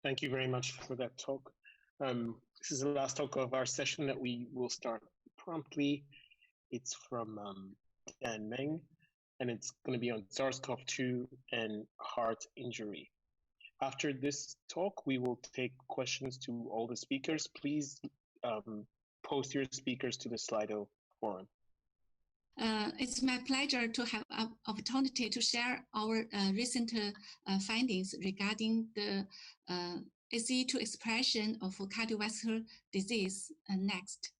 Thank you very much for that talk. This is the last talk of our session that we will start promptly. It's from Dan Meng, and it's going to be on SARS-CoV-2 and heart injury. After this talk, we will take questions to all the speakers. Please post your speakers to the Slido forum. It's my pleasure to have an opportunity to share our recent findings regarding the ACE2 expression of cardiovascular disease next.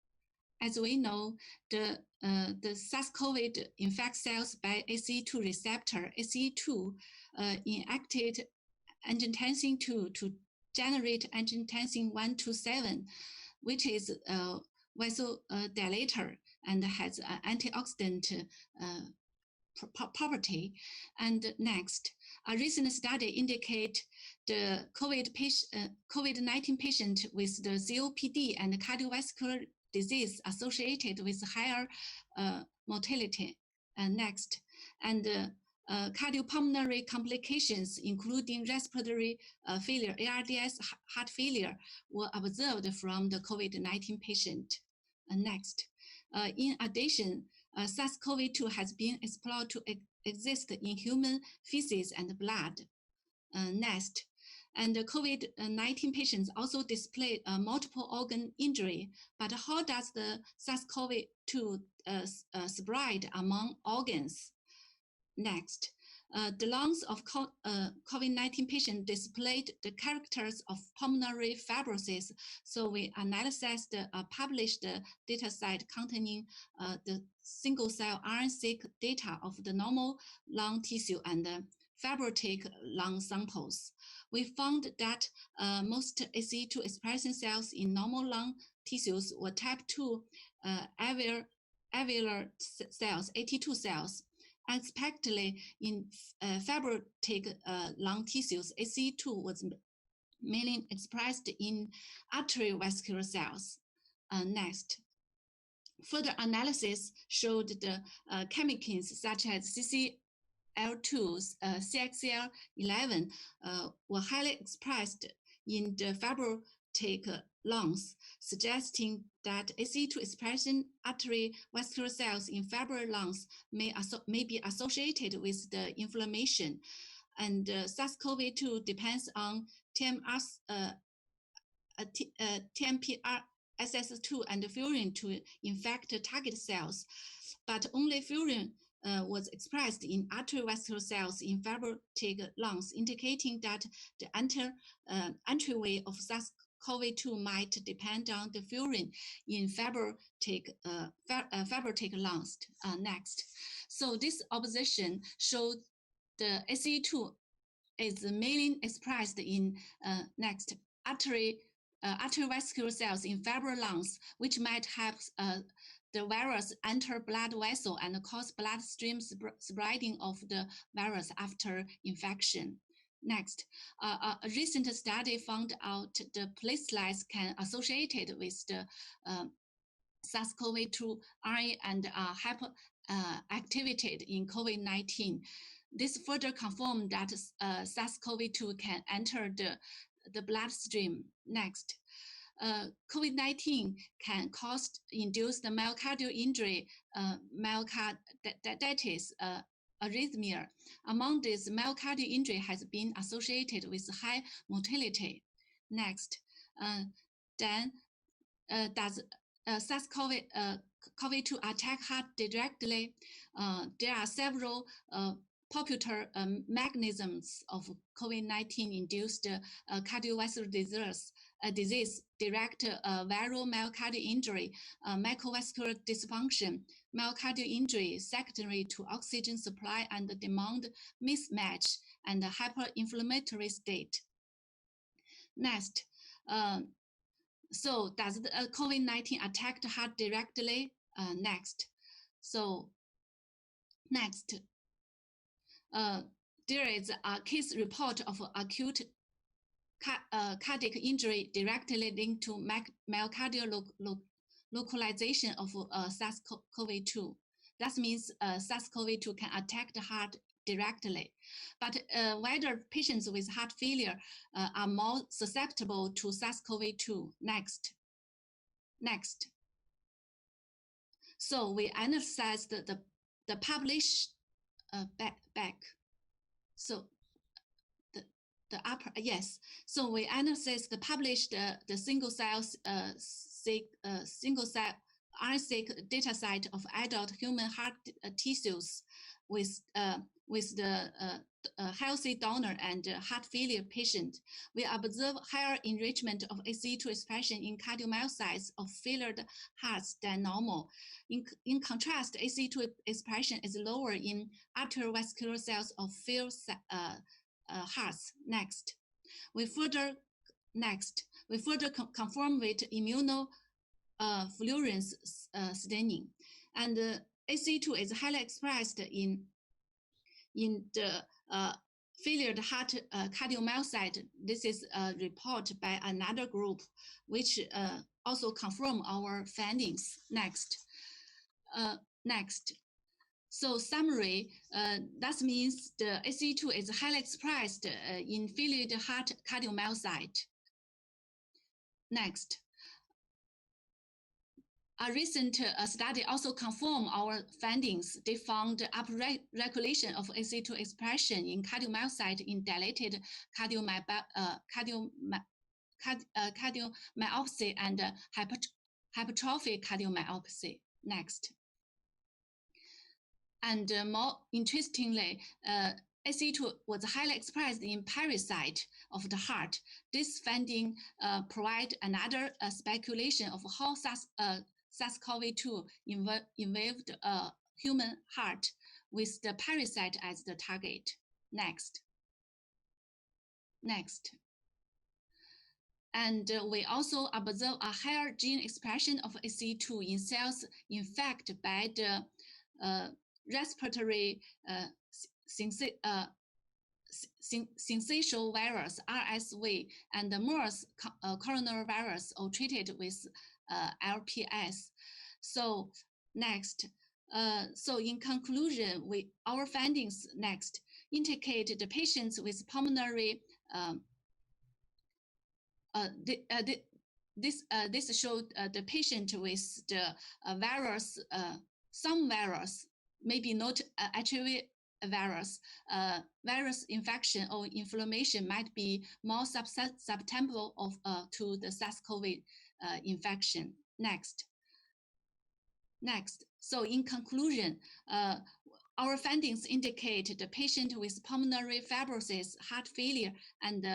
As we know, the SARS-CoV infect cells by ACE2 receptor, ACE2, inactivated angiotensin 2 to generate angiotensin 127, which is a vasodilator and has an antioxidant property. And next, a recent study indicate the COVID-19 patient with the COPD and cardiovascular disease associated with higher mortality. Next, and cardiopulmonary complications, including respiratory failure, ARDS, heart failure, were observed from the COVID-19 patient. Next, in addition, SARS-CoV-2 has been explored to exist in human feces and blood. Next, and the COVID-19 patients also displayed multiple organ injury. But how does the SARS-CoV-2 spread among organs? Next, the lungs of COVID-19 patients displayed the characters of pulmonary fibrosis. So we analyzed the published data set containing the single-cell RNA-seq data of the normal lung tissue and fibrotic lung samples. We found that most ACE2 expression cells in normal lung tissues were type 2 alveolar cells, AT2 cells. Unexpectedly, in fibrotic lung tissues, ACE2 was mainly expressed in arteriovascular cells. Next, further analysis showed the chemokines such as CCL2, CXCL11 were highly expressed in the fibrotic lungs, suggesting that ACE2 expression arteriovascular cells in fibrotic lungs may be associated with the inflammation. And SARS-CoV-2 depends on TMPRSS2 and furin to infect target cells, but only furin was expressed in arteriovascular cells in fibrotic lungs, indicating that the entryway of SARS-CoV-2 might depend on the furin in fibrotic lungs. Next, so this observation showed the ACE2 is mainly expressed in arteriovascular cells in fibrotic lungs, which might help the virus enter blood vessel and cause bloodstream spreading of the virus after infection. Next, a recent study found out the platelets can associated with the SARS-CoV-2 RNA and hyperactivated in COVID-19. This further confirmed that SARS-CoV-2 can enter the bloodstream. Next, COVID-19 can induce the myocardial injury, myocarditis, arrhythmia. Among these, myocardial injury has been associated with high mortality. Next, then does SARS-CoV-2 attack heart directly? There are several popular mechanisms of COVID-19 induced cardiovascular disease, direct viral myocardial injury, microvascular dysfunction, myocardial injury secondary to oxygen supply and demand mismatch, and hyperinflammatory state. Next, so does the COVID-19 attack the heart directly? Next, there is a case report of acute cardiac injury directly linked to myocardial localization of SARS-CoV-2. That means SARS-CoV-2 can attack the heart directly. But whether patients with heart failure are more susceptible to SARS-CoV-2. Next. So we analyzed the published back. So the upper, yes. So we analyzed the published the single cell RNA-seq data set of adult human heart tissues with the healthy donor and heart failure patient. We observe higher enrichment of ACE2 expression in cardiomyocytes of failed hearts than normal. In contrast, ACE2 expression is lower in arteriovascular cells of failed hearts. Next, we further confirm with immunofluorescence staining, and ACE2 is highly expressed in the failed heart cardiomyocyte. This is a report by another group, which also confirm our findings. Next. So summary, that means the ACE2 is highly expressed in failed heart cardiomyocyte. Next. A recent study also confirmed our findings. They found upregulation of ACE2 expression in cardiomyocyte in dilated cardiomyopathy and hypertrophic cardiomyopathy. Next. And more interestingly, ACE2 was highly expressed in pericyte of the heart. This finding provide another speculation of how SARS-CoV-2 involved human heart with the pericyte as the target. Next. And we also observe a higher gene expression of ACE2 in cells infected by the respiratory syncytial virus, RSV, and the MERS coronavirus, or treated with LPS. So next, so in conclusion, our findings next indicate the patients with pulmonary this showed the patient with the virus, some virus, maybe not HIV virus, virus infection or inflammation might be more susceptible to the SARS-CoV infection. Next. So in conclusion, our findings indicate the patient with pulmonary fibrosis, heart failure, and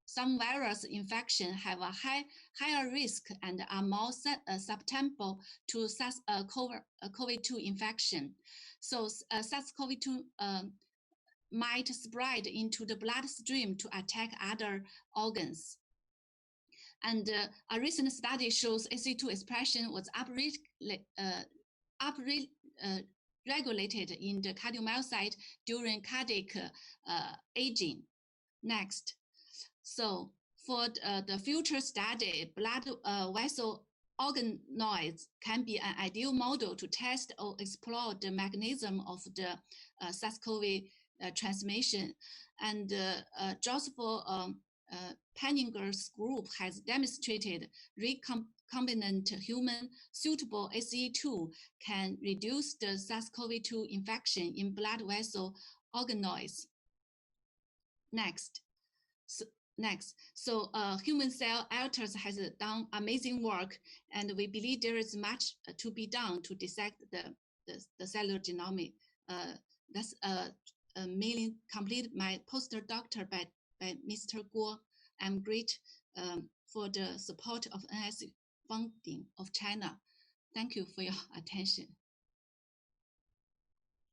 some virus infection have a higher risk and are more susceptible to SARS-CoV-2 infection. So SARS-CoV-2 might spread into the bloodstream to attack other organs. And a recent study shows ACE2 expression was upregulated in the cardiomyocyte during cardiac aging. Next. So for the future study, blood vessel organoids can be an ideal model to test or explore the mechanism of the SARS-CoV transmission. And Joseph Penninger's group has demonstrated recombinant human suitable ACE2 can reduce the SARS-CoV-2 infection in blood vessel organoids. Next. So Human Cell Atlas has done amazing work, and we believe there is much to be done to dissect the cellular genomic. That's mainly complete my postdoctoral by Mr. Guo. I'm great for the support of NIH funding of China. Thank you for your attention.